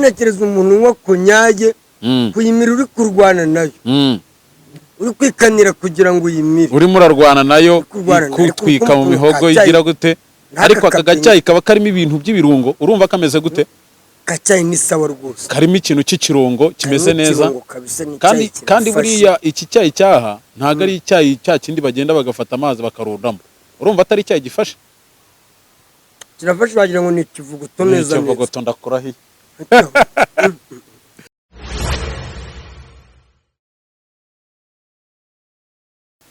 Ntekereza umuntu unywa konyage kuyimira uri kurwana nayo uri kwikanira kugira ngo uyimire urimo urarwana nayo ikutwika mu mihogo igira gute ariko aka gacyayi kaba karimo ibintu by'ibirungo urumva kameze gute gacyayi ni sawa rwose karimo ikintu cy'ikirungo kimeze neza kandi buriya iki cyayi cyaha ntago ari icyayi cya kindi bagenda bagafata amazi bakarundamo urumva atari icyayi gifashe kirafashe wagira ngo ni ikivuguto neza neza ikivuguto ndakurahiye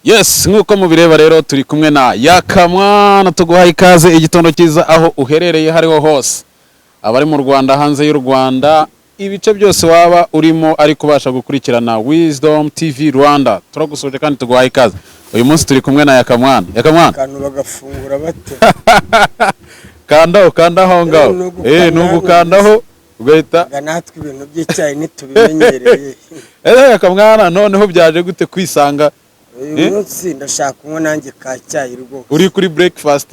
Yes, nk'uko mubireba rero turi kumwe na Yakamwana tuguhaye ikaze igitondo cyiza aho uherereye hariho hose abari mu Rwanda hanze y'u Rwanda ibice byose waba urimo ari kubasha gukurikirana Wisdom TV Rwanda turagusoje kandi tuguhaye ikaze uyu munsi turi kumwe na Yakamwana kantu bagafungura bate kandaho ngaho nugukandaho ugahita natwe ibintu by'icyayi nitubimenyereye Yakamwana noneho byaje gute kwisanga uyu munsi ndashaka kunywa nanjye ka cyayi rwose uri kuri breakfast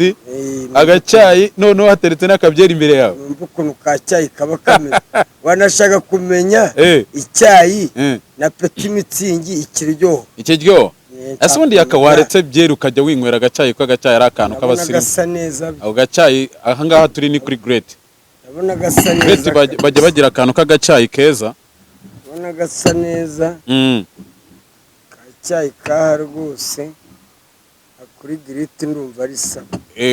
agacyayi noneho hateretse n'akabyeri imbere yawe numva ukuntu ka cyayi kaba kameze wanashaka kumenya icyayi na peti mitsingi ikiryoho ese ubundi yakawaretse byeri ukajya winywera agacyayi ko agacyayi ari akantu k'abasirimu gasa neza ako gacyayi ahangaha turi ni kuri Great ndabona gasa neza bajya bagira akantu k'agacyayi keza ndabona gasa neza cyayi kaha rwose kuri Great ndumva ari sawa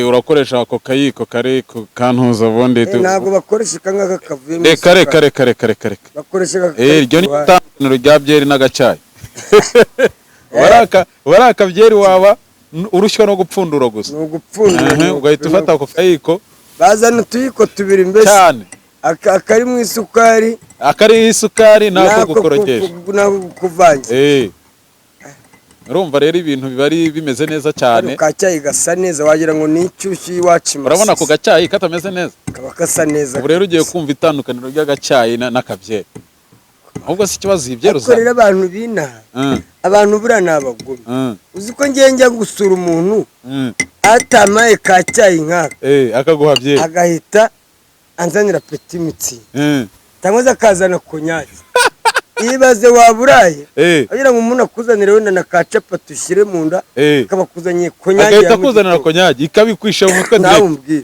urakoresha ako kayiko kare kantuza bundi ntabwo bakoresha kangaka kavuyemo reka bakoresha iryo ni itandukaniro rya byeri n'agacyayi waraka byeri waba urushywa no gupfundura gusa ugahita ufata ako kayiko bazana utuyiko tubiri mbese cyane akari mu isukari nako gukorokesha nako kuvangira urumva rero ibintu bibari bimeze neza cyane ka cyayi gasa neza wagira ngo ni icyushyu iwacu urabona ko gacyayi katameze neza kaba gasa neza ubu rero ugiye kumva itandukaniro ry'agacyayi n'akabyeri ahubwo si ikibazo ibyeruza akorera abantu binaha abantu buriya ni abagome uzi ko ngiye njya gusura umuntu atamaye ka cyayi nk'aka akaguha byeri agahita anzanira peti mitsingi cyangwa se akazana konyage ibaze waburaye agira ngo umuntu akuzanire wenda na ka capati ushyire mu nda akaba akuzaniye konyage agahita akuzanira konyage ikabikwisha mu mutwe nawe umbwira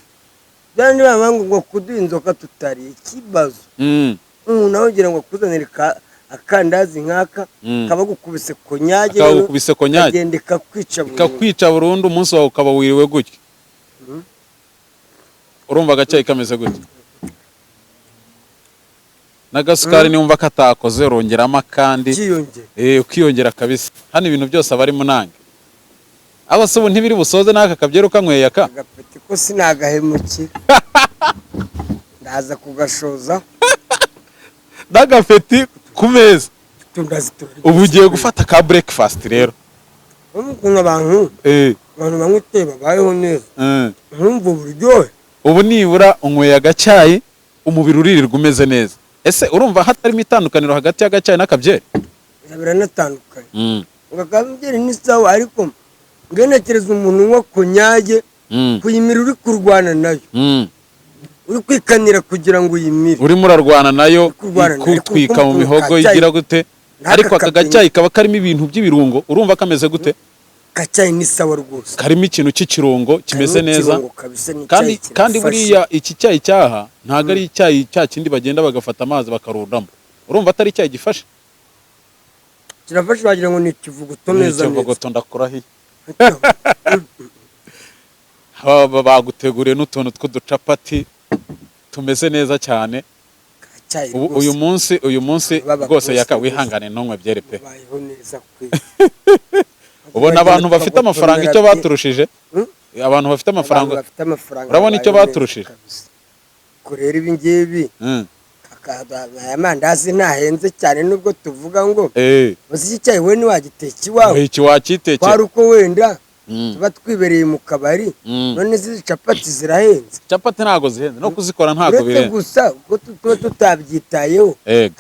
byari niba mpamvu ngo kuduha inzoka tutari ikibazo umuntu nawe ugira ngo akuzanire akandazi nk'aka kaba gukubise konyage agenda ikakwica burundu umunsi wawe ukaba wiriwe gutya urumva agacyayi kameze gutya n'agasukari niwumva katakoze urongeramo akandi ukiyongera kabisa hano ibintu byose aba ari munange abase ubu ntibiri busoze n'aka kabyeri ukanyweye aka agapeti ko sinagahemukira ndaza kugashoza n'agapeti ku meza ubu ugiye gufata ka breakfast rero ukuntu abantu banywa ite babayeho neza nkumva uburyohe ubu nibura unyweye agacyayi umubiri uririrwa umeze neza ese urumva hatarimo itandukaniro hagati y'agacyayi n'akabyeri biranatandukanye akabyeri ni sawa ariko ngenekereza umuntu unywa konyage kuyimira uri kurwana nayo uri kwikanira kugira ngo uyimire urimo urarwana nayo ikutwika mu mihogo igira gute ariko aka gacyayi kaba karimo ibintu by'ibirungo urumva kameze gute gacyayi ni sawa rwose karimo ikintu cy'ikirungo kimeze neza kandi buriya iki cyayi cyaha ntago ari icyayi cya kindi bagenda bagafata amazi bakarundamo urumva atari icyayi gifashe kirafashe wagira ngo ni ikivuguto neza ikivuguto ndakurahiye baguteguriye n'utuntu tw'uducapati tumeze neza cyane uyu munsi rwose wihangane ntunywe byeri pe ubona abantu bafite amafaranga icyo baturushije abantu bafite amafaranga urabona icyo baturushije kurera ibi ngibi aya mandazi ntahenze cyane nubwo tuvuga ngo uzi iki cyayi we ntiwagiteka iwawe kwari uko wenda tuba twibereye mu kabari none izi capati zirahenze capati ntabwo zihenze no kuzikora ntabwo birenze gusa kuko tuba tutabyitayeho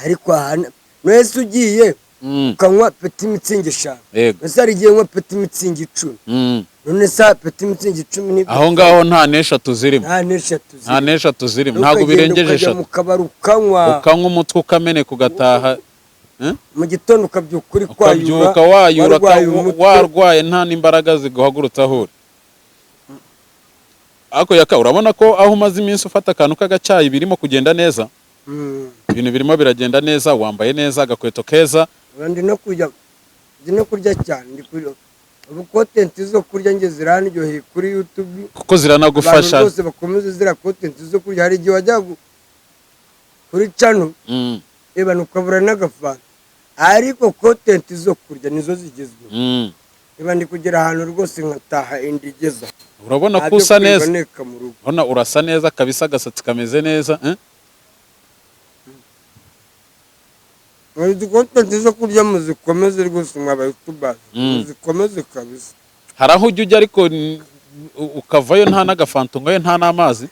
ariko aha mwese ugiye ukanywa peti mitsingi 5 ese hari igihe nywa peti mitsingi 10 none sa peti mitsingi 10 ni aho ngaho nta n'eshatu zirimo nta n'eshatu zirimo ntabwo birengeje eshatu ukanywa umutwe ukameneka ugataha mu gitondo ukabyuka uri ukabyuka wayura warwaye nta n'imbaraga ziguhagurutsa aho uri ariko yaka urabona ko aho umaze iminsi ufata akantu k'agacyayi birimo kugenda neza ibintu birimo biragenda neza wambaye neza agakweto keza ndi no kurya cyane ubu content zo kurya nge ziraniryoheye kuri YouTube kuko ziranagufasha bose bakomeze zira content zo kurya hari igihe wajya kuri channel ukabura n'agafanta ariko content zo kurya nizo zigezweho ndi kugera ahantu rwose nkataha indigeza urabona ko usa neza urabona urasa neza kabisa agasatsi kameze neza content zo kurya muzikomeze rwose mwabaye tubazi muzikomeze kabisa hari aho ujya ariko ukavayo nta n'agafanta ngoye nta n'amazi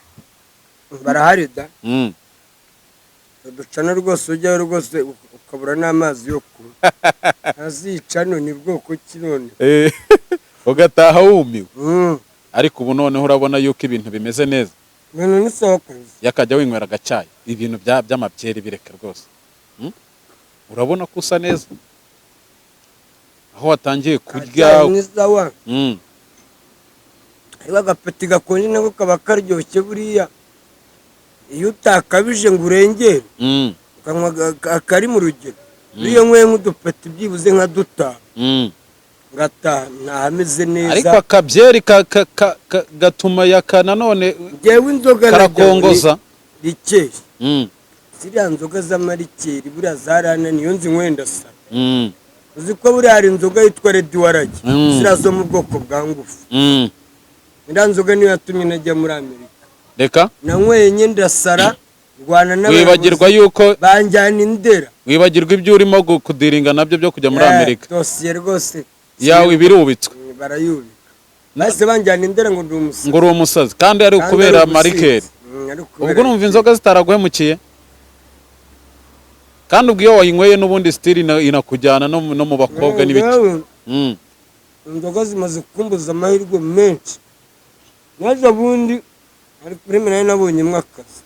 barahari da ducana rwose ujyayo rwose ukabura n'amazi yo kunywa azicano ni bwoko ki none ugataha wumiwe ariko ubu noneho urabona yuko ibintu bimeze neza ibintu ni sawa kabisa yakajya winywera agacyayi ibintu by'amabyeri bireke rwose urabona ko usa neza aho watangiye kurya ni sawa ariko agapeti gakonje nako kaba karyoshye buriya iyo utakabije ngo urengere ukanywa akari mu rugero iyo nyweye nk'udupeti byibuze nka dutanu ngataha ntahameze neza ariko akabyeri gatuma yaka nanone ngewe inzoga karakongoza rikeye ziriya nzoga z'amarikeri buriya zarana niyo nzinywe ndasara uzi ko buriya hari inzoga yitwa Red Warage ziriya zo mu bwoko bwa ngufu iriya nzoga niyo yatumye najya muri Amerika reka nanyweye nye ndasara rwana wibagirwa yuko banjyana Indera wibagirwa ibyo urimo kudiringa nabyo byo kujya muri Amerika dosiye rwose yawe birubitswe barayubika base banjyana Indera ngo ndi umusazi ngo uri umusazi kandi ari ukubera marikeri ubwo urumva inzoga zitaraguhemukiye kandi ubwo iyo wayinyweye n'ubundi stili inakujyana no mu bakobwa n'ibiki inzoga zimaze kumbuza amahirwe menshi naje bundi ari kuri mena nabonye mwakazi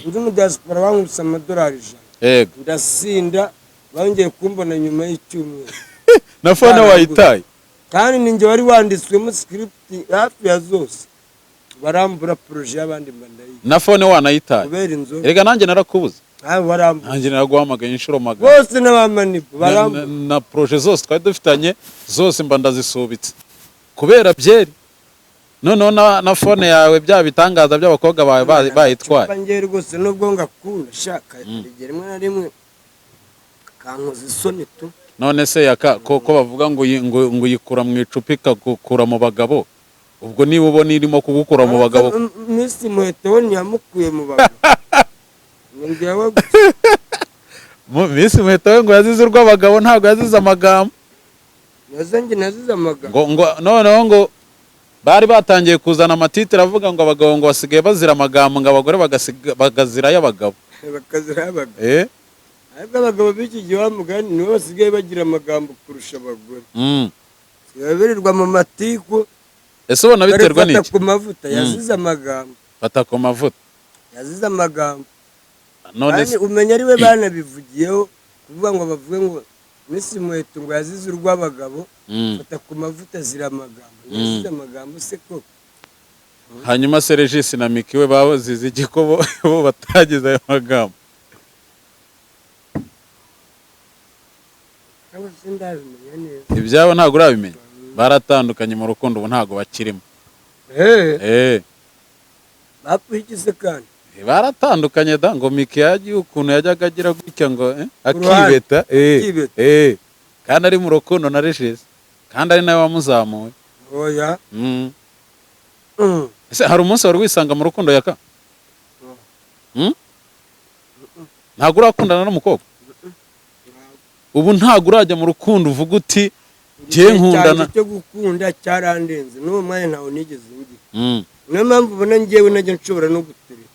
ndi mu diaspora bankubise amadolari 100 ndasinda bongeye kumbona nyuma y'icyumweru na phone wayitaye kandi ninjye wari wanditswemo script hafi ya zose barambura projet y'abandi mbandayi na phone wanayitaye kubera inzoga erega nanjye narakubuze barambura nanjye naraguhamagaye inshuro magana bose n'abamanipo barambura na projet zose twari dufitanye zose mba ndazisubitse kubera byeri noneho na phone yawe bya bitangaza by'abakobwa bawe bayitwaye ngere rwose nubwo ngakunda shaka rigera rimwe na rimwe kankoze isoni tu none se yaka ko bavuga ngo uyikura mu icupa ikagukura mu bagabo ubwo niba ubona irimo kugukura mu bagabo Miss Muheto ntiyamukuye mu bagabo Miss Muheto ngo yazize urw'abagabo ntabwo yazize amagambo nazize amagambo ngo noneho ngo bari batangiye kuzana amatitire avuga ngo abagabo ngo basigaye bazira amagambo ngo abagore bagazira y'abagabo bakazira y'abagabo ariko abagabo b'iki gihe bamugani nibo basigaye bagira amagambo kurusha abagore birirwa mu matiku ese ubona biterwa n'iki bata ku mavuta yazize amagambo bata ku mavuta yazize amagambo none umenya ari we banabivugiyeho kuvuga ngo bavuge ngo Miss Muheto ngo yazize urw'abagabo bata ku mavuta zira amagambo yazize amagambo se koko hanyuma se Regis na Miki we bazize igiko bo batagize ayo magambo ibyabo ntabwo urabimenya baratandukanye mu rukundo ubu ntabwo bakirimo bapfuye kandi baratandukanye da ngo Miki yagiye ukuntu yajyaga agira gutya ngo akibeta kandi ari mu rukundo na Regis kandi ari nawe wamuzamuye oya ese hari umunsi wari wisanga mu rukundo yaka ntabwo urakundana n'umukobwa ubu ntabwo urajya mu rukundo uvuga uti ngiye nkundana cyo gukunda cyarandenze n'uwo mwanya ntawe nigeze ngira niyo mpamvu ubona ngewe najya nshobora no guterera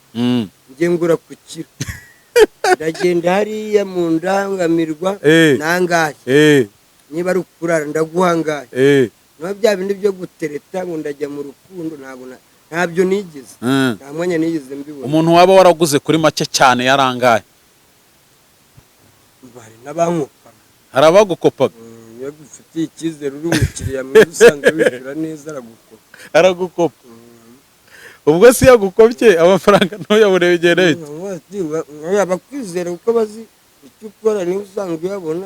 ngiye ngura ku kiro ndagenda hariya mu Ndangamirwa nangahe niba ari ukurara ndaguhangaye niba bya bindi byo gutereta ngo ndajya mu rukundo ntabyo nigeze nta mwanya nigeze mbibona. Umuntu waba waraguze kuri make cyane yarangaye? Bari n'abankopa. Hari abagukopaga? Iyo gufitiye icyizere uri umukiriya mwiza usanzwe wishyura neza aragukopa. Ubwo si yagukopye amafaranga ntuyabure bigeneye? Abakwizera kuko bazi icyo ukora niba usanzwe uyabona.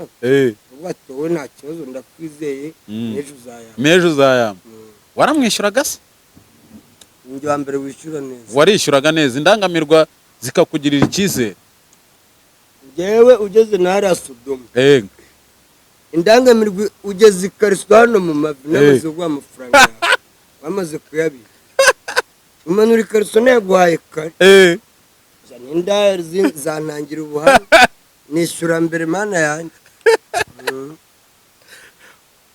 Ubwo atowe nta kibazo ndakwizeye n'ejo uzayamba. Waramwishyuraga se? Njye wa mbere wishyura neza. Warishyuraga neza Indangamirwa zikakugirira icyizere? Njyewe ugeze ntara Sodoma. Indangamirwa ugeze ikariso hano mu mavi n'amaze guha amafaranga yawe wamaze kuyabika. Umanura ikariso nayaguhaye kare. Inda zantangira ubuhanga nishyura mbere mana yanjye.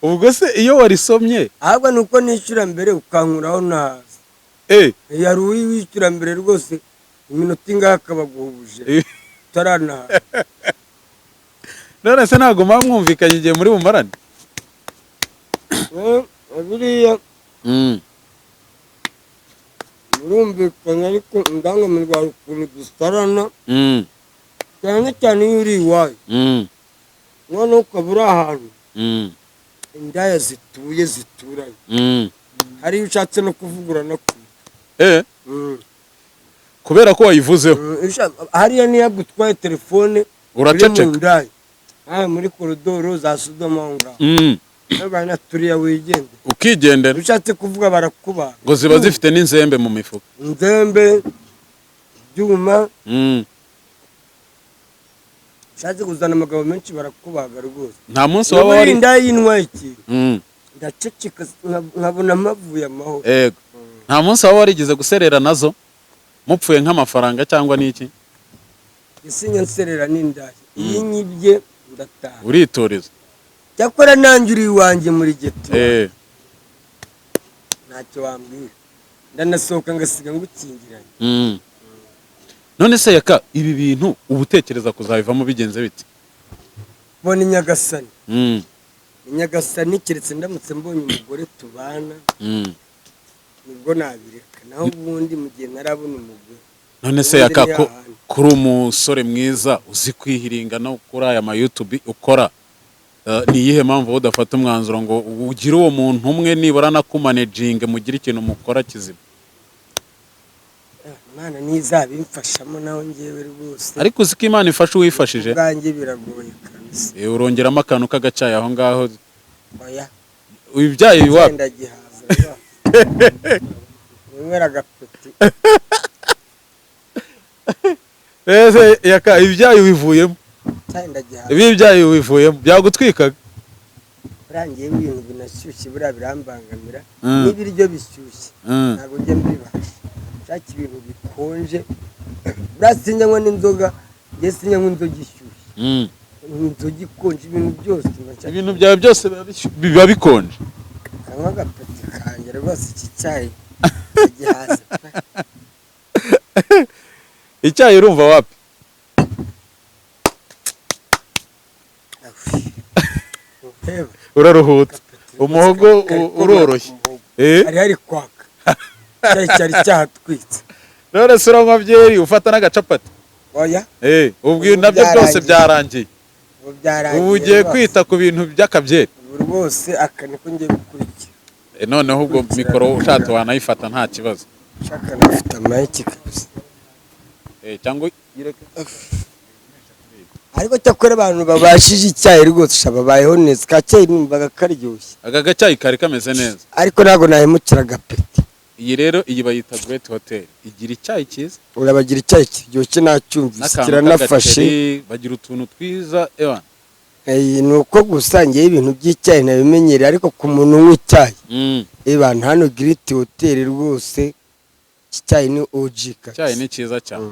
Ubwo se iyo warisomye ahubwo ni uko nishyura mbere ukankuraho nahazi. Yari uwishyura mbere rwose iminota ingahe akabaguhuje utaranahazi. None se ntabwo mwumvikanye igihe muri bumarane? Biriya murumvikanye ariko Indangamirwa hari ukuntu dusarana cyane cyane iyo uri iwayo noneho ukaba uri ahantu indaya zituranye hari iyo ushatse no kuvugura no kumva kubera ko wayivuzeho. hariya niyo agutwaye telefone uraceceka muri koridoro za Sodoma aho ngaho n'abana turiya wigende ukigendera. ushatse kuvuga barakubaga ngo ziba zifite n'inzembe mu mifuka. inzembe ibyuma ushatse kuzana amagabo menshi barakubaga rwose. Nta munsi waba wari inda y'intwa iki ndaceceka nkabona amavuye amahoro. Nta munsi waba warigeze guserera nazo mupfuye nk'amafaranga cyangwa n'iki? isinya nserera n'indayi iyi nyibye ndataha uritoreza. cyakora nanjye uri iwanjye muri geto ntacyo wambwira ndanasohoka ngasiga ngukingiranye. None se Yaka ibi bintu ubutekereza kuzabivamo bigenze bite? Mbona Nyagasani Nyagasani keretse ndamutse mbonye umugore tubana nibwo nabireka naho ubundi mu gihe narabona umugore. None se Yaka kuri umusore mwiza uzi kwihiringa no kuri aya ma YouTube ukora ni iyihe mpamvu udafata umwanzuro ngo ugire uwo muntu umwe nibura nakumanaging mugire ikintu mukora kizima? Imana nizabimfashamo naho ngewe rwose. Ariko uzi ko Imana ifasha uwifashije? Ubwanjye biragoye kabisa. Urongeramo akantu k'agacayi aho ngaho. Oya. Ibyaye biwa. Ndagihaza. Nwera gapeti. Yaka ibyaye bivuyemo. Ibi byaye bivuyemo byagutwikaga. Urangiye ibintu binashyushye bura birambangamira. N'ibiryo bishyushye. Ntabwo njye mbibasha. Shaki ibintu bikonje. Brasinyanywa n'inzoga, yesinyanywa inzoga ishyushye. Inzoga ikonje ibintu byose. Ibintu byawe byose biba bikonje. Kanywa gapeti kanjye rwose iki cyayi gihaza. Icyayi urumva wapi? Uraruhutse umuhogo uroroshye. Ari kwaka cyari cyahatwitse. None se uranywa byeri ufata n'agacapati? Oya ubwo nabyo byose byarangiye. Ubu ugiye kwita ku bintu by'akabyeri rwose akaniko ngiye gukurikira. Noneho ubwo mikoro ushatse wanayifata nta kibazo. Shaka nafite amayiki kabisa. Cyangwa ariko cyakora abantu babashije icyayi rwose babayeho neza. Kacyayi numvaga karyoshye. Aka gacyayi kari kameze neza. Ariko ntago nahemukira gapeti. Iyi rero iyi bayita Great Hotel. Igira icyayi cyiza. Urabagira icyayi kiryoshye nacyumvise kiranafashe. Bagira utuntu twiza ewa. Nuko gusangiye ibintu by'icyayi nabimenyereye ariko ku muntu w'icyayi. Hano Great Hotel rwose icyayi ni OG ka. Icyayi ni cyiza cyane.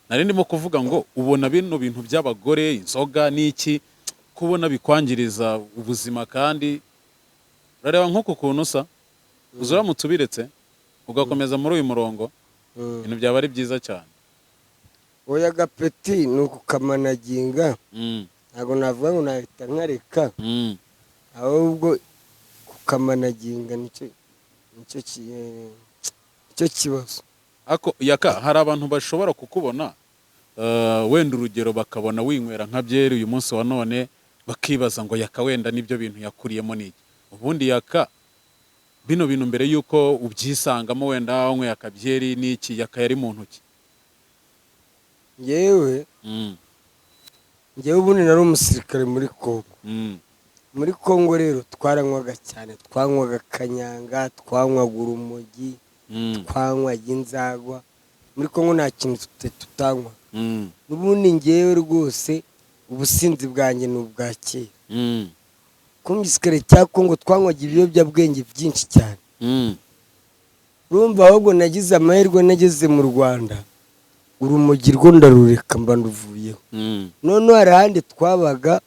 Nari ndimo kuvuga ngo ubona bino bintu by'abagore inzoga niki kubona bikwangiriza ubuzima kandi urareba nk'uko kuntu usa uzura mutubiretse ugakomeza muri uyu murongo ibintu byaba ari byiza cyane. oya gapeti ni ukukamanaginga ntabwo navuga ngo nahita nkareka ahubwo kukamanaginga nicyo kibazo. ako yaka hari abantu bashobora kukubona wenda urugero bakabona winywera nka byeri uyu munsi wa none bakibaza ngo yaka wenda nibyo bintu yakuriyemo niki ubundi yaka bino bintu mbere yuko ubyisangamo wenda unyweye akabyeri niki yaka yari mu ntoki ngewe ubundi nari umusirikare muri Kongo. Muri Kongo rero twaranywaga cyane, twanywaga kanyanga, twanywaga urumogi, twanywaga inzagwa. Muri Kongo nta kintu tutanywa. N'ubundi ngewe rwose ubusinzi bwanjye ni ubwa kera. Ku gisirikare cya Kongo twanywaga ibiyobyabwenge byinshi cyane. Urumva ahubwo nagize amahirwe nageze mu Rwanda urumogi rwo ndarureka mba nduvuyeho. None hari ahandi twabaga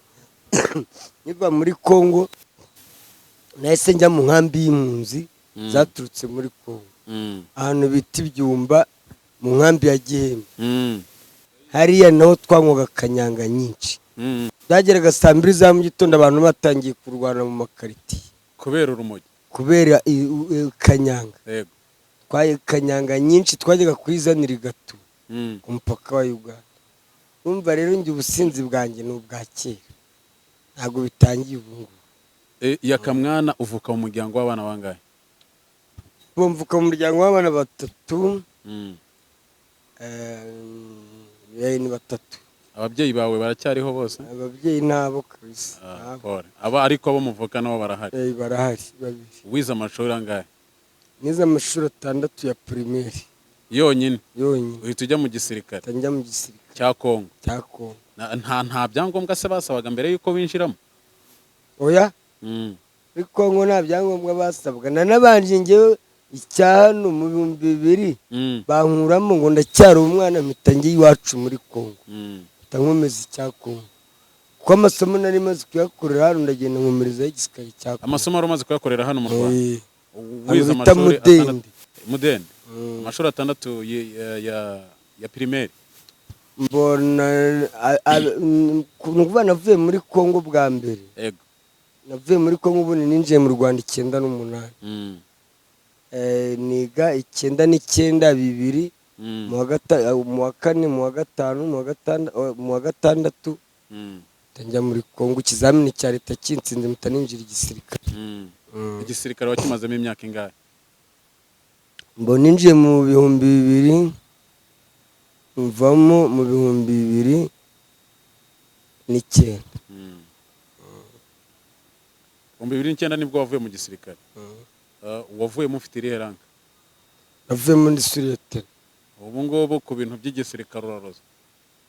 niba muri Kongo nahise njya mu nkambi y'impunzi zaturutse muri Kongo ahantu bita Ibyumba mu nkambi ya Gihembe. Hariya naho twanywaga kanyanga nyinshi. Byageraga saa 2 za mu gitondo abantu batangiye kurwana mu makaritiye kubera urumogi, kubera kanyanga. Yego, twaye kanyanga nyinshi twajyaga kwizanira igatu ku mupaka wa Uganda. Urumva rero njye ubusinzi bwanjye ni ubwa kera, ntabwo bitangiye ubu ngubu. Yakamwana uvuka mu muryango w'abana bangahe? Mvuka mu muryango w'abana 3. Ni 3. Ababyeyi bawe baracyariho bose? Ababyeyi nabo kabisa. Aba ariko abo muvuka nabo barahari? Barahari babiri. Wize amashuri angahe? Nize amashuri 6 ya primaire. Yonyine? Yonyine. Uhita ujya mu gisirikare? Njya mu gisirikare cya Kongo? Cya Kongo. Nta byangombwa se basabaga mbere yuko winjiramo? Oya. Muri Kongo nta byangombwa basabwa. Nanabanje ngewe icyano mu 2000 bankuramo ngo ndacyari umwana mpita ngiye iwacu muri Kongo. Nkomeza icya Kongo. Ko amasomo nari maze kuyakorera hano ndagenda nkomereza igisirikare cya Kongo. Amasomo wari umaze kuyakorera hano mu Rwanda? Wize amashuri Mudende? Amashuri 6 ya primaire? Mbona kuva navuye muri Kongo bwa mbere. Yego. Navuye muri Kongo ubundi ninjiye mu Rwanda 98. Niga 99 2 mu wa 4 mu wa 5 mu wa 6 njya muri Kongo ikizamini cya leta kinsinze mpita ninjira igisirikare. Igisirikare wakimazemo imyaka ingahe? Mbona ninjiye mu 2000 mvamo mu 2009. 2009 nibwo wavuye mu gisirikare? Wavuye mufite irihe ranka? Navuye muri surete. Ubu ngubu ku bintu by'igisirikare uraroza?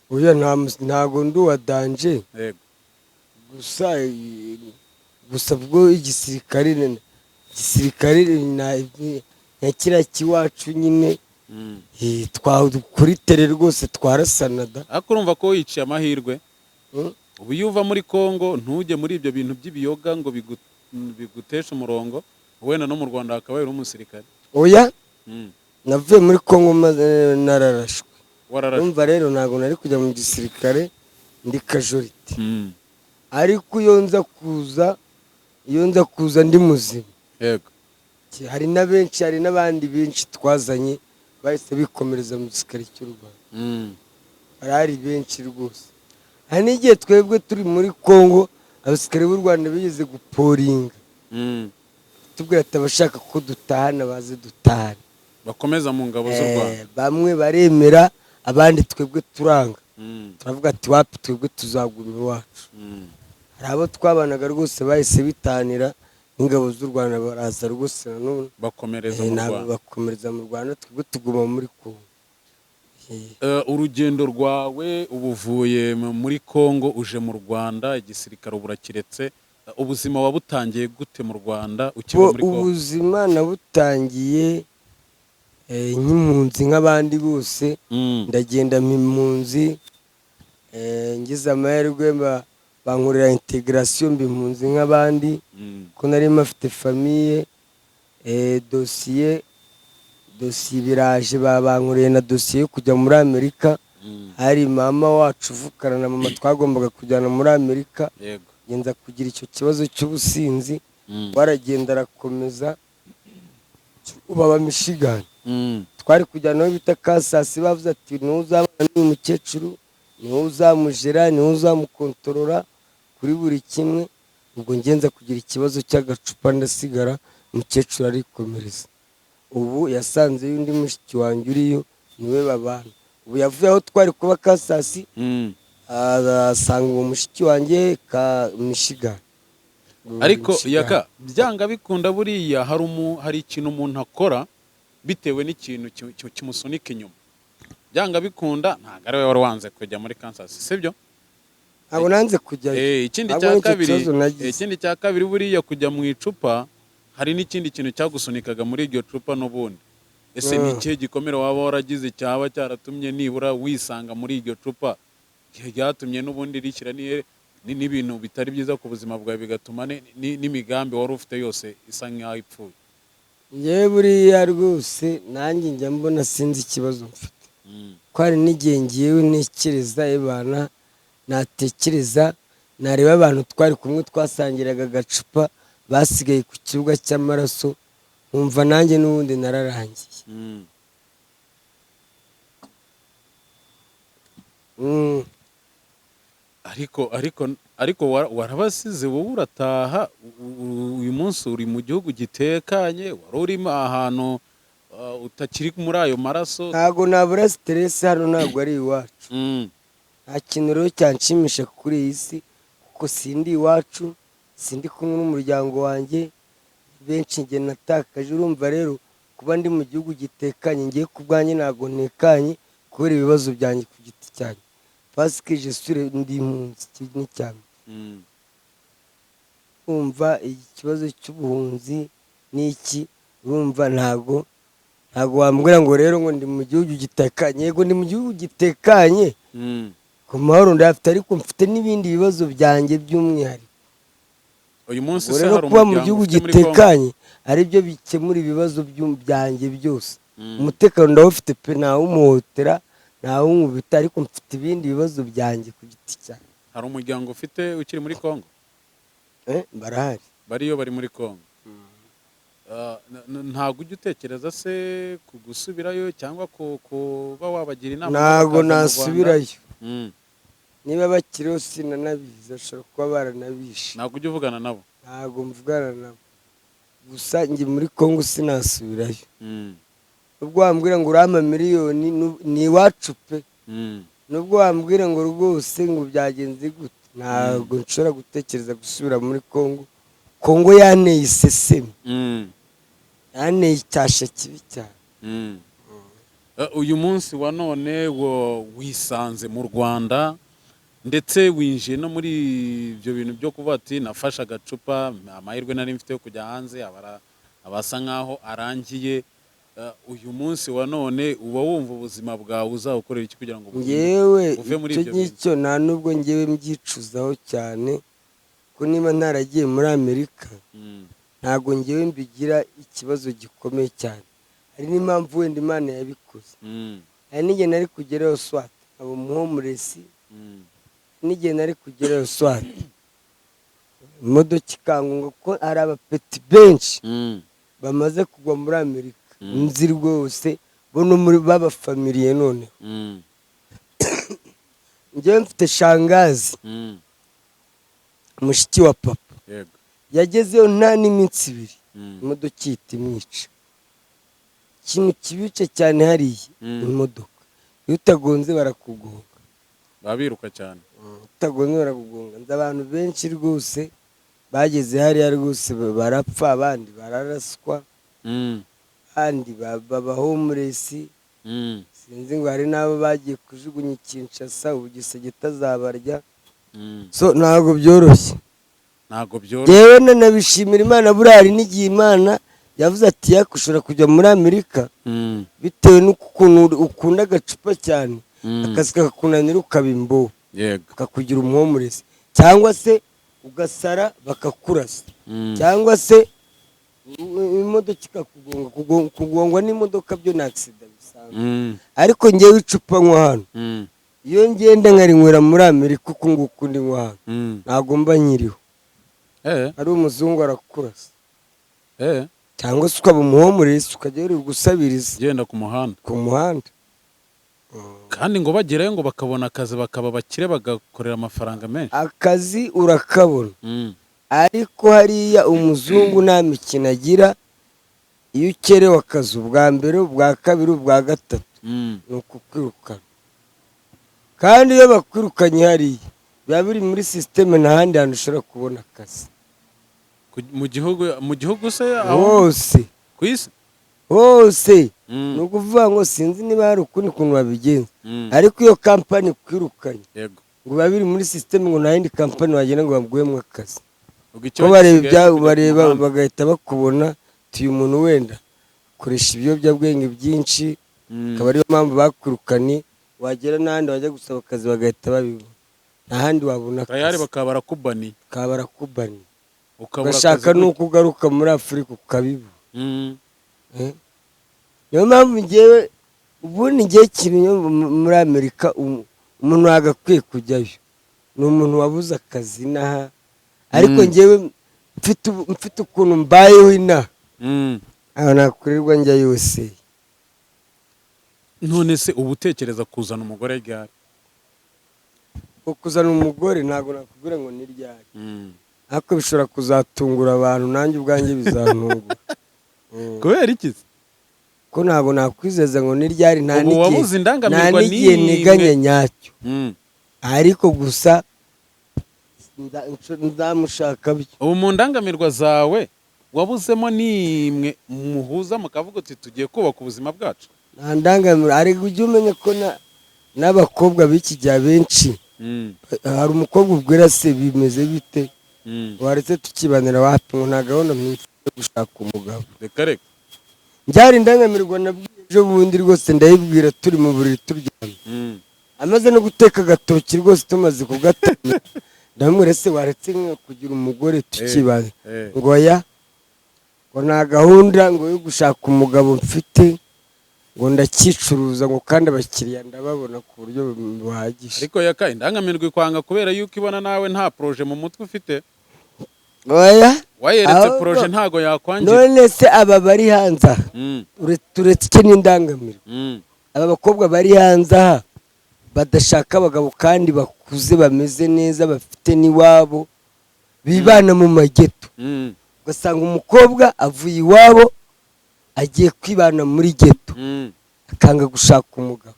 Oya ntago nduwa danje. Yego. Gusa bwo igisirikare na kira kiwacu nyine kuri tere rwose twarasanada. Ariko urumva ko yiciye amahirwe? Ubu yuva muri Kongo ntujye muri ibyo bintu by'ibiyoga ngo bigutesha umurongo wenda no mu Rwanda hakaba yari umusirikare? Oya. Navuye muri Kongo nararashwe. Wararashwe? Urumva rero ntago nari kujya mu gisirikare ndi casualty. Ariko iyo nza kuza ndi muzima. Yego. Hari n'abandi benshi twazanye bahise bikomereza mu gisirikare cy'u Rwanda. Hari benshi rwose. Hari n'igihe twebwe turi muri Kongo abasirikare b'u Rwanda bigeze guporinga. Tubwira ati abashaka ko dutahana baze dutahane. Bakomeza mu ngabo z'u Rwanda. Bamwe baremera abandi twebwe turanga. Turavuga ati wapi twebwe tuzaguma iwacu. Hari abo twabanaga rwose bahise bitanira ingabo z'u Rwanda baraza rwose nanone bakomereza mu Rwanda. Bakomereza mu Rwanda twebwe tuguma muri Kongo. Urugendo rwawe ubuvuye muri Kongo uje mu Rwanda igisirikare uburakiretse, ubuzima wabutangiye gute mu Rwanda ukiba muri Kongo? Ubuzima nabutangiye nk'impunzi nk'abandi bose. Ndagenda impunzi ngize amahirwe bankorera integration impunzi nk'abandi ko nari mafite famille. Dosiye biraje bankoreye na dosiye kujya muri Amerika hari mama wacu uvukana na mama twagombaga kujyana muri Amerika, ngenza kugira icyo kibazo cy'ubusinzi, waragenda arakomeza ubaba Michigan. Twari kujyana aho bita Kansas, bavuze ati ntuzabana n'uyu mukecuru, niwe uzamujera, niwe uzamukontorora kuri buri kimwe. Ubwo ngenza kugira ikibazo cy'agacupa ndasigara, umukecuru arikomereza. Ubu yasanze y'undi mushiki wanjye uriyo, niwe babana. Ubu yavuye aho twari kuba Kansas, asanga uwo mushiki wanjye ka Michigan. Ariko yaka byanga bikunda buriya hari ikintu umuntu akora bitewe n'ikintu kimusunika inyuma. Byanga bikunda ntago ari we wari wanze kujya muri Kansas, sibyo? Ntabwo nanze kujyayo. Ikindi cya kabiri buriya kujya mu icupa, hari n'ikindi kintu cyagusunikaga muri iryo cupa n'ubundi. Ese ni ikihe gikomere waba waragize cyaba cyaratumye nibura wisanga muri iryo cupa, ryatumye n'ubundi rishyira n'ibintu bitari byiza ku buzima bwawe, bigatuma n'imigambi wari ufite yose isa nk'aho ipfuye? Yewe buriya rwose nanjye njya mbona sinzi ikibazo mfite. Ko hari n'igihe ngiyewe ntekereza ebana, natekereza nareba abantu twari kumwe twasangiraga agacupa basigaye ku kibuga cy'amaraso, nkumva nanjye n'ubundi nararangiye. Ariko warabasize wowe urataha. Uyu munsi uri mu gihugu gitekanye, wari urimo ahantu utakiri muri ayo maraso. Ntabwo nabura stress hano, ntabwo ari iwacu. Nta kintu rero cyanshimisha kuri iyi si, kuko sindi iwacu, sindi kumwe n'umuryango wanjye, benshi njye natakaje. Urumva rero kuba ndi mu gihugu gitekanye, ngiye ku bwanjye ntabwo ntekanye kubera ibibazo byanjye ku giti cyanjye, parce que je suis ndi impunzi cyane cyane. Urumva ikibazo cy'ubuhunzi n'iki, urumva ntabwo wambwira ngo rero ngo ndi mu gihugu gitekanye. Yego ndi mu gihugu gitekanye ku mahoro ndafite, ariko mfite n'ibindi bibazo byanjye by'umwihariko. Uyu munsi se hari kuba mu gihugu gitekanye ari byo bikemura ibibazo byanjye byose. Umutekano ndawufite pe, ntawumuhotera, ntawumubita, ariko mfite ibindi bibazo byanjye ku giti cyane. Hari umuryango ufite ukiri muri Kongo? Barahari. Bariyo bari muri Kongo. Ntabwo ujya utekereza se kugusubirayo cyangwa kuba wabagira inama? Ntabwo nasubirayo. Niba bakiriho sinanabizi, ashobora kuba baranabishe. Ntabwo ujya uvugana nabo? Ntabwo mvugana nabo, gusa njye muri Kongo sinasubirayo. Nubwo wambwira ngo urama miliyoni, ni iwacu pe. Nubwo wambwira ngo rwose ngo byagenze gute, ntabwo nshobora gutekereza gusubira muri Kongo. Kongo yanteye iseseme, yanteye icyasha kibi cyane. Uyu munsi wa none wisanze mu Rwanda, ndetse winjiye no muri ibyo bintu byo kuvuga ati nafashe agacupa, amahirwe nari mfite yo kujya hanze abasa nkaho arangiye. Uyu munsi wa none uba wumva ubuzima bwawe uzawukorera iki kugira ngo uve muri ibyo bintu? Icyo nta nubwo ngewe mbyicuzaho cyane, ko niba ntaragiye muri Amerika ntabwo ngewe mbigira ikibazo gikomeye cyane. Hari n'impamvu wenda Imana yabikoze. Hari n'igihe nari kugerayo swat abo muhomuresi, n'igihe nari kugerayo swat imodoka ikangunga, ko hari abapeti benshi bamaze kugwa muri Amerika nzi rwose, bo no muri babafamiliye. None ngewe mfite shangazi, mushiki wa papa, yagezeyo nta n'iminsi 2 imodoka ihita imwica. Ikintu kibica cyane hariya imodoka, iyo utagonze barakugonga, babiruka cyane. utagonze barakugonga. Nzi abantu benshi rwose bageze hariya rwose barapfa, abandi bararaswa, abandi baba homeless. Sinzi ngo hari n'abo bagiye kujugunya Kinshasa, ubu Gisageta azabarya. So ntabwo byoroshye. Yewe nanabishimira Imana, buriya hari n'igihe Imana yavuze ati yakushobora kujya muri Amerika bitewe n'ukuntu ukunda agacupa cyane, akazi kakakunanira ukaba imboho, kakugira umuhomurezi, cyangwa se ugasara bakakurasa, cyangwa se imodoka ikakugonga. Kugongwa n'imodoka byo ni accident bisanzwe. ariko ngewe icupa nywa hano iyo ngenda nkarinywera muri Amerika uku nguku ndi nywa hano ntabwo mba nkiriho ari umuzungu arakurasa cyangwa se ukaba umuhomurisi ukajya uri gusabiriza genda ku muhanda kandi ngo bagerayo ngo bakabona akazi bakaba bakire bagakorera amafaranga menshi akazi urakabona ariko hariya umuzungu nta mikino agira iyo ukerewe akazi ubwa mbere ubwa kabiri ubwa gatatu ni ukukwirukana kandi iyo bakwirukanye hariya biba biri muri sisiteme n'ahandi hantu ushobora kubona akazi mu gihugu se hose ku isi hose ni ukuvuga ngo sinzi niba hari ukundi kuntu babigenza ariko iyo kampani kwirukanye ngo biba biri muri sisiteme ngo nta yindi kampani wagenda ngo baguhemo akazi bareba bagahita bakubona uyu muntu wenda koresha ibiyobyabwenge byinshi akaba ariyo mpamvu bakwirukanye wagera n'ahandi wajya gusaba akazi bagahita babibona nta handi wabona akazi bakaba barakubaniye ugashaka n'uko ugaruka muri Afurika ukabibura niyo mpamvu ngewe ubundi ngewe ikintu muri Amerika umuntu wagakwiye kujyayo ni umuntu wabuze akazi inaha ariko ngewe mfite ukuntu mbayeho inaha aho nakurirwa njya yose. None se ubu utekereza kuzana umugore ryari? Kuzana umugore ntabwo nakubwira ngo ni ryari, ariko bishobora kuzatungura abantu nanjye ubwanjye bizantungura. Kubera iki? Ko ntabwo nakwizeza ngo ni ryari, nta n'igihe niganye nyacyo, ariko gusa ndamushaka byo. Ubu mu ndangamirwa zawe wabuzemo nimwe muhuza mukavuga uti tugiye kubaka ubuzima bwacu? Nta ndangamira, ariko ujye umenya ko n'abakobwa b'iki gihe benshi hari umukobwa ubwira se bimeze bite, waretse tukibanira wapi ngo nta gahunda mwinshi yo gushaka umugabo. Reka reka byari indangamirwa nabwiye ejo bundi rwose ndayibwira turi mu buriri turyamye, amaze no guteka agatoki rwose tumaze kugatanga ndamubwira se waretse kugira umugore tukibana, ngo ya ngo nta gahunda ngo yo gushaka umugabo mfite, ngo ndakicuruza ngo kandi abakiriya ndababona ku buryo buhagije. Ariko yaka indangamirwa ikwanga kubera yuko ibona nawe nta projet mu mutwe ufite. Oya, wayeretse projet ntago yakwangira. None se aba bari hanze turetse iki n'indangamirwa, aba bakobwa bari hanze badashaka abagabo kandi bakuze bameze neza bafite n'iwabo bibana mu mageto, ugasanga umukobwa avuye iwabo agiye kwibana muri geto akanga gushaka umugabo.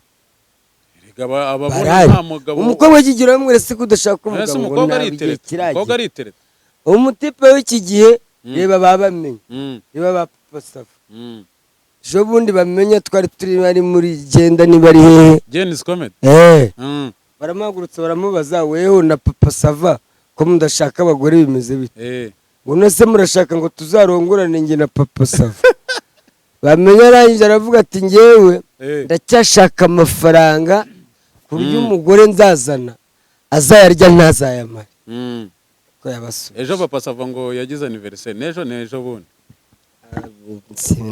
Umukobwa kigira bamweretse ko udashaka umugabo ngo ntabwo kiragera. Umutipe w'iki gihe reba babamenye, reba ba Papa Sava ejo bundi bamenya twari turi bari muri genda niba ari hehe Genesis Comedy, baramagurutse baramubaza weho na Papa Sava ko mudashaka abagore bimeze bite, ngo nose murashaka ngo tuzarongorane njye na Papa Sava. Bamenya arangije aravuga ati ngewe ndacyashaka amafaranga ku buryo umugore nzazana azayarya ntazayamare. Ko yabasuye ejo Papa Sava ngo yagize anniversaire nejo bundi,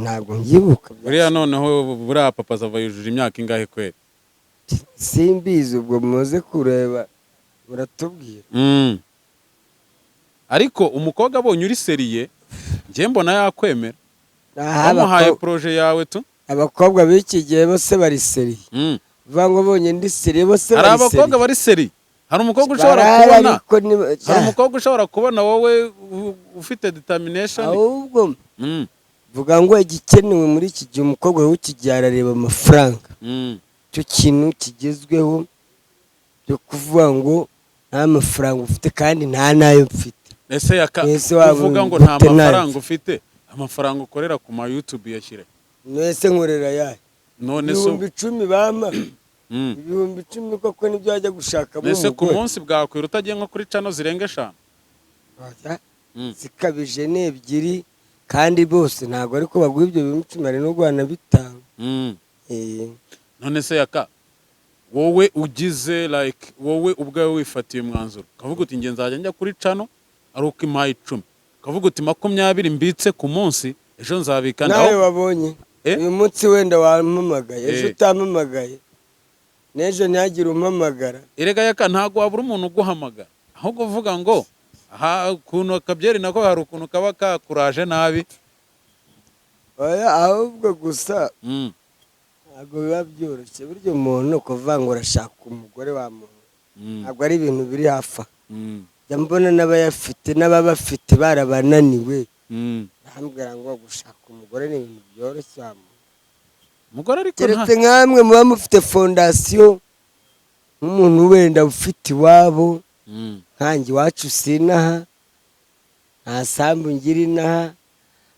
ntabwo ngibuka buriya noneho buriya Papa Sava yujuje imyaka ingahe kweli? Simbizi, ubwo muze kureba muratubwira. Ariko umukobwa abonye uri seriye njye mbona yakwemera, bamuhaye projet yawe tu. Abakobwa b'iki gihe bose bari seriye, vango bonye ndi seriye bose bari seriye. Hari abakobwa bari seriye, hari umukobwa ushobora kubona wowe ufite determination. Ahubwo vuga ngo igikenewe muri iki gihe umukobwa w'iki arareba amafaranga, cyo kintu kigezweho cyo kuvuga ngo nta mafaranga ufite kandi nta nayo mfite. Ese uvuga ngo nta mafaranga ufite, amafaranga ukorera ku ma YouTube yashyire. Nese nkorera yahe? None so 10,000 bama 10,000 koko nibyo wajya gushaka mu. Nese ku munsi bwakwira utagiye nko kuri channel zirenga 5. Zikabije n'ebyiri kandi bose ntago ariko baguha ibyo 10,000 ari no Rwanda 5. None se yaka wowe ugize like wowe ubwawe wifatiye umwanzuro kavuga uti nge nzajya njya kuri channel ari uko impaye 10, kavuga uti 20 mbitse ku munsi ejo nzabika nawe wabonye uyu munsi wenda wampamagaye ejo utampamagaye n'ejo ntihagire umpamagara. Erega yaka ntago wabura umuntu uguhamagara ahubwo uvuga ngo ukuntu akabyeri nako hari ukuntu kaba kakuraje nabi. Oya ahubwo gusa ntabwo biba byoroshye burya umuntu kuvuga ngo urashaka umugore wa muntu ntabwo ari ibintu biri hafi. Njya mbona n'abayafite n'ababafite barabananiwe. Ndambwira ngo gushaka umugore ni ibintu byoroshye. Umugore ariko keretse nkamwe muba mufite fondasiyo nk'umuntu wenda ufite iwabo nkanjye iwacu sinaha nta sambu ngira inaha,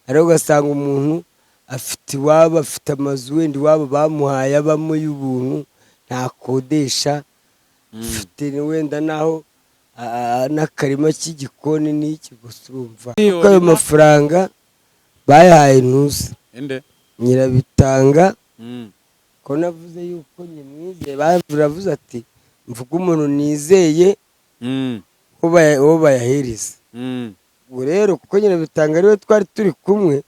ariko ugasanga umuntu afite iwabo afite amazu wenda iwabo bamuhaye abamo y'ubuntu ntakodesha, afite wenda naho n'akarima k'igikoni n'iki gusa urumva kuko ayo mafaranga bayahaye ntuzi Nyirabitanga ko navuze yuko nyimwizeye baravuze ati mvuga umuntu nizeye uwo bayahereza. Ubwo rero kuko Nyirabitanga ariwe twari turi kumwe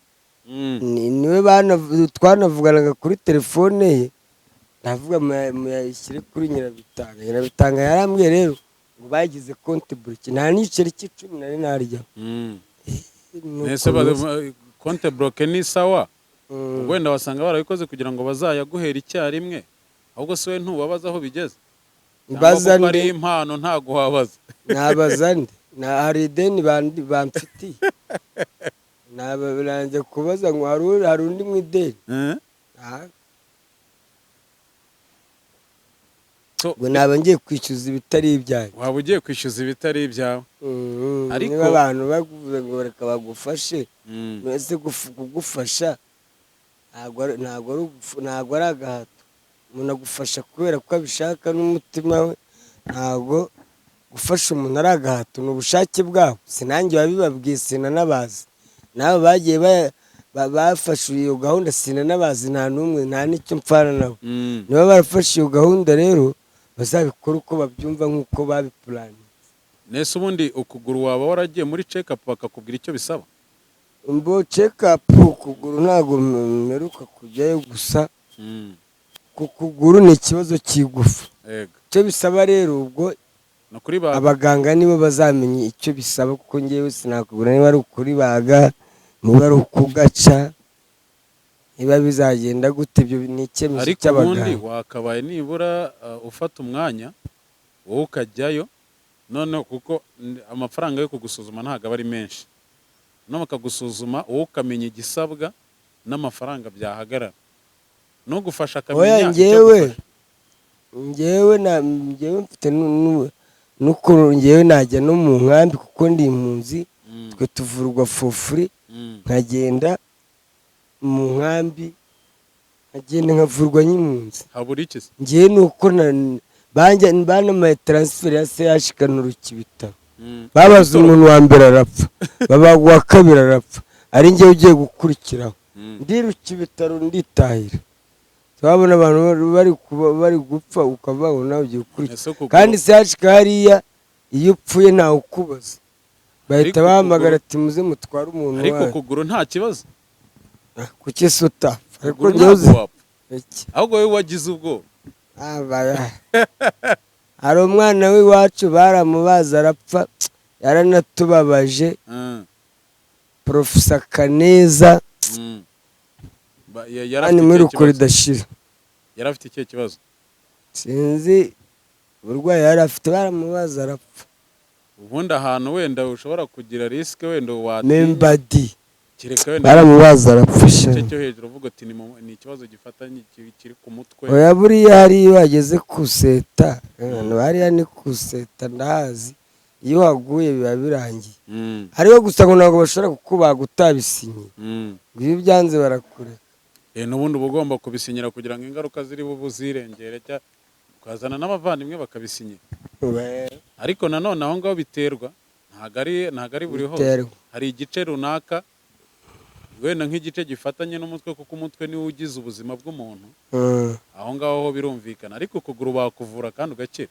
niwe twanavuganaga kuri telefone ye, ndavuga muyashyire kuri Nyirabitanga. Nyirabitanga yarambwiye rero ngo bagize konti buroke nta n'igiceri cy'icumi nari narya. Konti buroke ni sawa wenda wasanga barabikoze kugira ngo bazayaguhera icyarimwe, ahubwo se we ntubabaza aho bigeze cyangwa ari impano ntago wabaza. Nabaza nde hari ideni bamfitiye nabaranze kubaza ngo hari undi mu ideni. Ngo naba ngiye kwishyuza ibitari ibyawe. Waba ugiye kwishyuza ibitari ibyawe ariko niba abantu bavuze ngo reka bagufashe mwese kugufasha ntabwo ari agahato. Umuntu agufasha kubera ko abishaka n'umutima we, ntabwo gufasha umuntu ari agahato ni ubushake bwabo. Sinange babibabwiye sinanabazi, nabo bagiye bafashe iyo gahunda sinanabazi nta n'umwe nta n'icyo mpfana nabo. Niba barafashe iyo gahunda rero bazabikora uko babyumva nk'uko babipuraniye. Nese ubundi ukuguru waba waragiye muri check up bakakubwira icyo bisaba? Mbo check up ukuguru ntabwo mperuka kujyayo, gusa ku kuguru ni ikibazo cy'igufa. Icyo bisaba rero ubwo abaganga nibo bazamenya icyo bisaba, kuko ngewe sinakugura niba ari ukuribaga niba ari ukugaca niba bizagenda gute, ibyo ni icyemezo cy'abaganga. Ariko ubundi wakabaye nibura ufata umwanya wowe ukajyayo none kuko amafaranga yo kugusuzuma ntabwo aba ari menshi, none bakagusuzuma wowe ukamenya igisabwa n'amafaranga byahagarara no gufasha akamenya ngewe mfite n'ukuntu ngewe najya no mu nkambi kuko ndi impunzi, twe tuvurwa fofuri nkagenda mu nkambi nkavurwa nk'impunzi. Habura iki se? Ngewe nuko banamaye transfer ya CH Kanurika ibitaro, babaza umuntu wa mbere arapfa babaga uwa kabiri arapfa, ari ngewe ugiye gukurikiraho ndiruka ibitaro nditahira. Twabona abantu bari gupfa ukavaho nawe ugiye gukurikira, kandi CH hariya iyo upfuye ntawe ukubaza, bahita bahamagara ati muze mutware umuntu wawe. Ariko kuguru nta kibazo kuki se utapfa? Ariko ngewe ahubwo wowe wagize ubwoba. Hari umwana w'iwacu baramubaza arapfa, yaranatubabaje. Profesa Kaneza yani muri uko ridashira. Yari afite ikihe kibazo? Sinzi uburwayi yari afite, baramubaza arapfa. Ubundi ahantu wenda ushobora kugira risk wenda Membadi kireka wenda baramubaza arapfisha cyo hejuru uvuga ati ni ikibazo gifatanye kiri ku mutwe. Oya buriya hari bageze kuseta, hariya ni kuseta ndahazi, iyo waguye biba birangiye. Ariko gusa ngo ntabwo bashobora kukubaga utabisinye, ngo iyo byanze barakureka. N'ubundi uba ugomba kubisinyira kugira ngo ingaruka ziri buzirengere, ukazana n'abavandimwe bakabisinyira. Ariko nanone aho ngaho biterwa, ntabwo ari buri hose. Hari igice runaka wenda nk'igice gifatanye n'umutwe, kuko umutwe niwo ugize ubuzima bw'umuntu, aho ngaho ho birumvikana. Ariko ukuguru bakuvura kandi ugakira,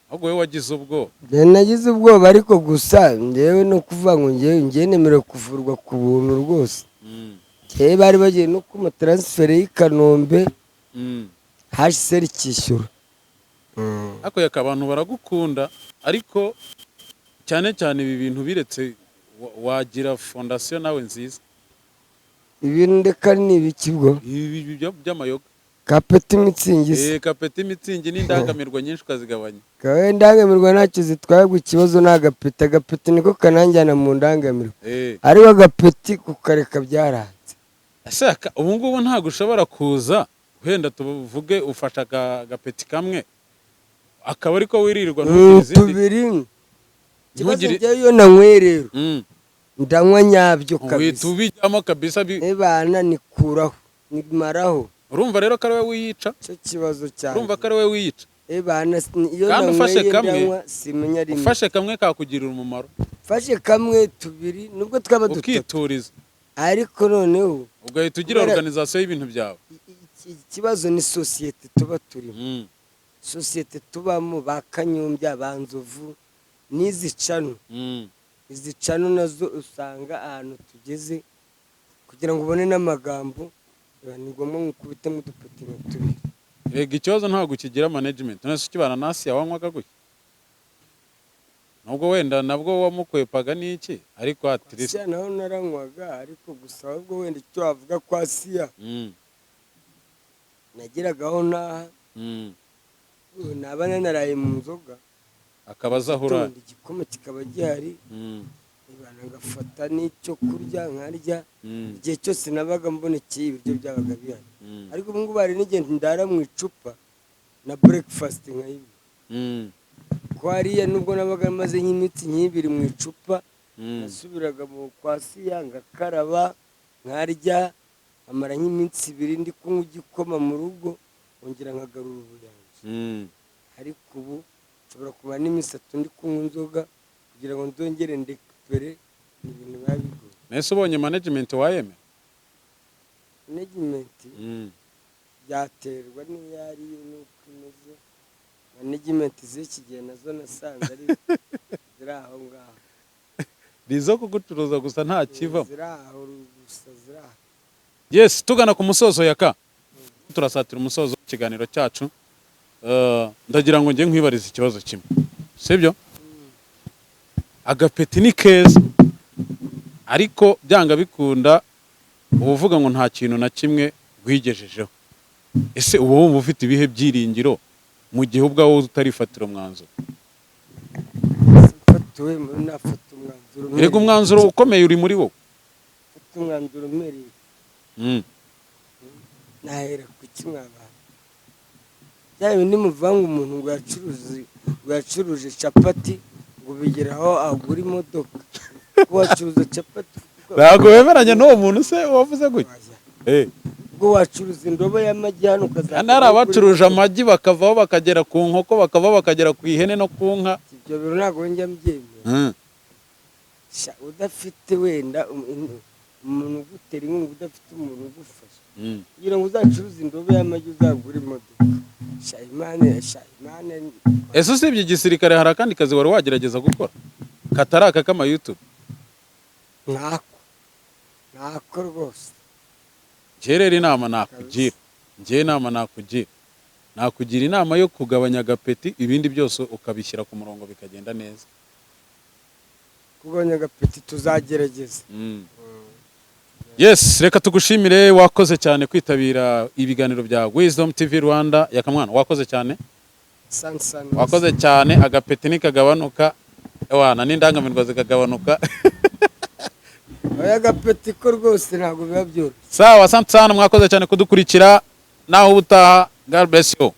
ahubwo wowe wagize ubwoba. Nagize ubwoba, ariko gusa ngewe no kuvuga ngo ngewe nemerewe kuvurwa ku buntu rwose. kera bari bagiye no ku mataransiferi y'i Kanombe HCR kishyura. Ako yaka abantu baragukunda ariko cyane cyane ibi bintu biretse wagira fondation nawe nziza. Ibintu ndeka ni ibikibwo Ibi by'amayoga. Kapeti Mitsingi. Kapeti Mitsingi n'indangamirwa nyinshi ukazigabanya. Kawe indangamirwa ntacyo zitwaye, ikibazo ni agapeti. Agapeti niko kananjyana mu ndangamirwa. Ariko agapeti kukareka byaranze. Ashaka ubu ngubu ntabwo ushobora kuza wenda tuvuge ufasha agapeti kamwe akaba ariko wirirwa tubiri. Ikibazo njyewe nanywe rero ndanywa nyabyo kabisa. Tubijyamo kabisa bana nikuraho nimaraho. Urumva rero ko ari we wiyica cyo kibazo cyane. Urumva ko ari we wiyica bana iyo ufashe kamwe simenya rimwe. Ufashe kamwe kakugirira umumaro. Ufashe kamwe tubiri nubwo twaba dutatu ukituriza, ariko noneho ugahita ugira organisation y'ibintu byawe. Ikibazo ni societe tuba turimo. Societe tubamo bakanyumbya banzovu n'izicano. Izicano nazo usanga ahantu tugeze kugira ngo ubone n'amagambo ni ngombwa nkubite mu dupeti tubiri. Ega ikibazo ntabwo kigira management. Nese ukibana nasi yawanywaga gutya. Nubwo wenda nabwo wamukwepaga n'iki ariko atirisi naho naranywaga ariko gusa ahubwo wenda icyo wavuga kwa Siya nagiragaho naha nabana naraye mu nzoga akabaza hura igikoma kikaba gihari ibana ngafata n'icyo kurya nkarya igihe cyose nabaga mbonekeye ibiryo byabaga bihari. Ariko ubu ngubu hari n'igihe ndara mu icupa na breakfast nkayibi ko hariya nubwo nabaga maze nk'iminsi nk'ibiri mu icupa nasubiraga mu kwa Siya ngakaraba nkarya amara nk'iminsi ibiri ndi kunywa igikoma mu rugo ongera nkagarura ubuyanja. Ariko ubu nshobora kumara n'iminsi 3 ndi kunywa inzoga kugira ngo ndongere ndekupere ibintu biba bigoye. Nese ubonye management wayeme? Management byaterwa n'iyari nuko imeze. Management z'iki gihe nazo nasanze ari ziraho ngaho. Bizo kugucuruza gusa nta kiva. Ziraho gusa ziraho. Yes, tugana ku musozo yaka. Turasatira umusozo w'ikiganiro cyacu. Ndagira ngo ngiye nkwibariza ikibazo kimwe. Sibyo? Agapeti ni keza. Ariko byanga bikunda uvuga ngo nta kintu na kimwe gwigejejeho. Ese ubu wumva ufite ibihe byiringiro mu gihe ubwawo utarifatira umwanzuro? Fatuwe nafata umwanzuro. Erega umwanzuro ukomeye uri muri wowe. Fata umwanzuro meri. Nahera ku kimwaba. Yawe ndi muvanga umuntu ngo yacuruje capati ngo bigeraho agura imodoka. Wacuruza capati. Ntabwo wemeranya n'uwo muntu se wavuze gutya? Ubwo wacuruza indobo y'amagi hano ukazana. Ari abacuruje amagi bakavaho bakagera ku nkoko bakavaho bakagera ku ihene no ku nka. Ibyo biro ntabwo njya mbyemera. Udafite wenda umuntu ugutera inkunga udafite umuntu ugufasha kugira ngo uzacuruze indobo y'amagi uzagura imodoka. Shayimane. Ese usibye igisirikare hari akandi kazi wari wagerageza gukora katari aka kama YouTube? Ntako rwose. Jerera inama nakugira inama yo kugabanya agapeti ibindi byose ukabishyira ku murongo bikagenda neza. Kugabanya agapeti tuzagerageza. Yes, reka tugushimire, wakoze cyane kwitabira ibiganiro bya Wisdom TV Rwanda. Yakamwana wakoze cyane. Wakoze cyane. Agapeti nikagabanuka ewana n'indangamirwa zikagabanuka. Oya agapeti ko rwose ntabwo biba byoroshye. Sawa, asante sana, mwakoze cyane kudukurikira. Naho ubutaha. God bless you.